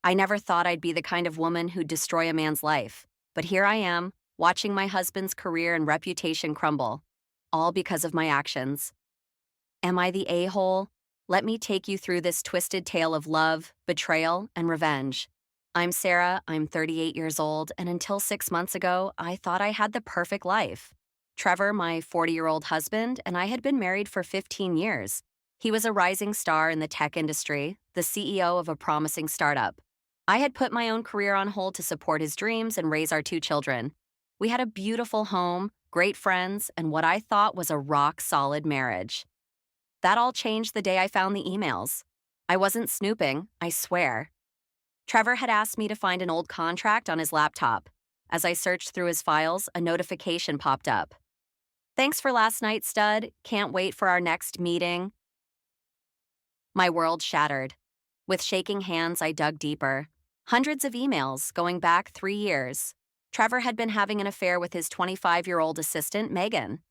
I never thought I'd be the kind of woman who'd destroy a man's life. But here I am, watching my husband's career and reputation crumble, all because of my actions. Am I the a-hole? Let me take you through this twisted tale of love, betrayal, and revenge. I'm Sarah, I'm 38 years old, and until 6 months ago, I thought I had the perfect life. Trevor, my 40-year-old husband, and I had been married for 15 years. He was a rising star in the tech industry, the CEO of a promising startup. I had put my own career on hold to support his dreams and raise our 2 children. We had a beautiful home, great friends, and what I thought was a rock-solid marriage. That all changed the day I found the emails. I wasn't snooping, I swear. Trevor had asked me to find an old contract on his laptop. As I searched through his files, a notification popped up. "Thanks for last night, stud. Can't wait for our next meeting." My world shattered. With shaking hands, I dug deeper. Hundreds of emails going back 3 years. Trevor had been having an affair with his 25-year-old assistant, Megan.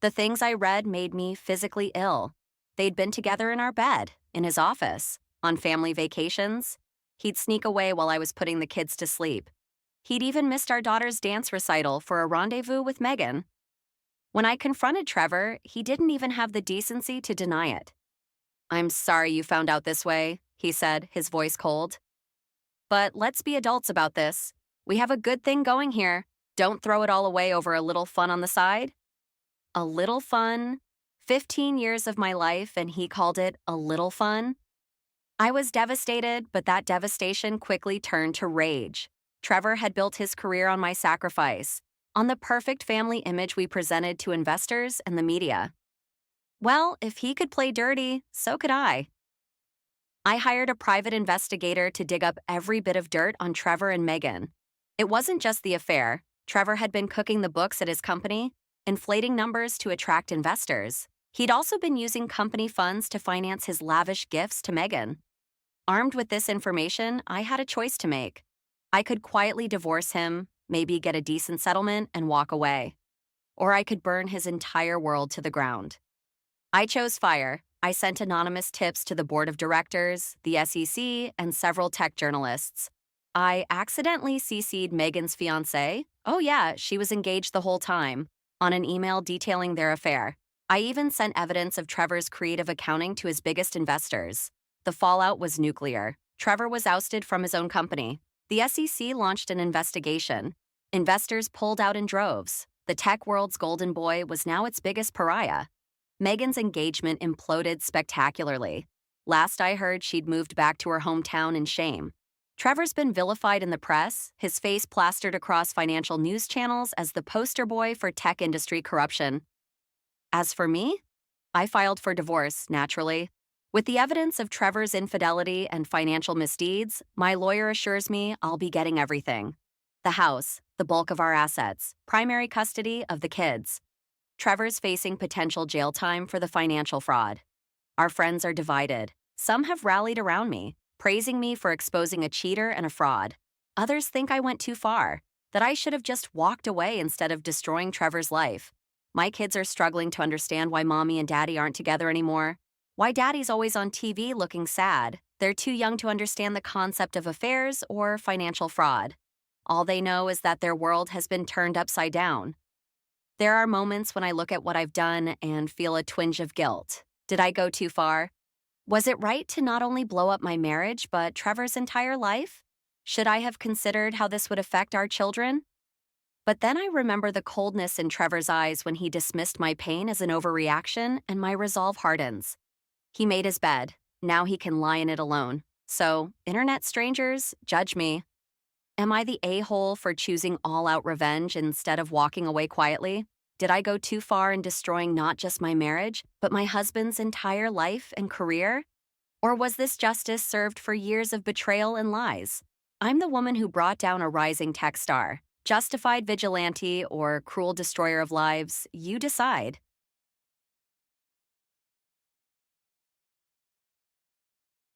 The things I read made me physically ill. They'd been together in our bed, in his office, on family vacations. He'd sneak away while I was putting the kids to sleep. He'd even missed our daughter's dance recital for a rendezvous with Megan. When I confronted Trevor, he didn't even have the decency to deny it. "I'm sorry you found out this way," he said, his voice cold. "But let's be adults about this. We have a good thing going here. Don't throw it all away over a little fun on the side." A little fun? 15 years of my life, and he called it a little fun? I was devastated, but that devastation quickly turned to rage. Trevor had built his career on my sacrifice, on the perfect family image we presented to investors and the media. Well, if he could play dirty, so could I. I hired a private investigator to dig up every bit of dirt on Trevor and Megan. It wasn't just the affair. Trevor had been cooking the books at his company, inflating numbers to attract investors. He'd also been using company funds to finance his lavish gifts to Megan. Armed with this information, I had a choice to make. I could quietly divorce him, maybe get a decent settlement, and walk away. Or I could burn his entire world to the ground. I chose fire. I sent anonymous tips to the board of directors, the SEC, and several tech journalists. I accidentally CC'd Megan's fiancé. Oh yeah, she was engaged the whole time, on an email detailing their affair. I even sent evidence of Trevor's creative accounting to his biggest investors. The fallout was nuclear. Trevor was ousted from his own company. The SEC launched an investigation. Investors pulled out in droves. The tech world's golden boy was now its biggest pariah. Megan's engagement imploded spectacularly. Last I heard, she'd moved back to her hometown in shame. Trevor's been vilified in the press, his face plastered across financial news channels as the poster boy for tech industry corruption. As for me, I filed for divorce, naturally. With the evidence of Trevor's infidelity and financial misdeeds, my lawyer assures me I'll be getting everything. The house, the bulk of our assets, primary custody of the kids. Trevor's facing potential jail time for the financial fraud. Our friends are divided. Some have rallied around me, praising me for exposing a cheater and a fraud. Others think I went too far, that I should have just walked away instead of destroying Trevor's life. My kids are struggling to understand why mommy and daddy aren't together anymore. Why daddy's always on TV looking sad. They're too young to understand the concept of affairs or financial fraud. All they know is that their world has been turned upside down. There are moments when I look at what I've done and feel a twinge of guilt. Did I go too far? Was it right to not only blow up my marriage, but Trevor's entire life? Should I have considered how this would affect our children? But then I remember the coldness in Trevor's eyes when he dismissed my pain as an overreaction, and my resolve hardens. He made his bed. Now he can lie in it alone. So, internet strangers, judge me. Am I the a-hole for choosing all-out revenge instead of walking away quietly? Did I go too far in destroying not just my marriage, but my husband's entire life and career? Or was this justice served for years of betrayal and lies? I'm the woman who brought down a rising tech star. Justified vigilante or cruel destroyer of lives, you decide.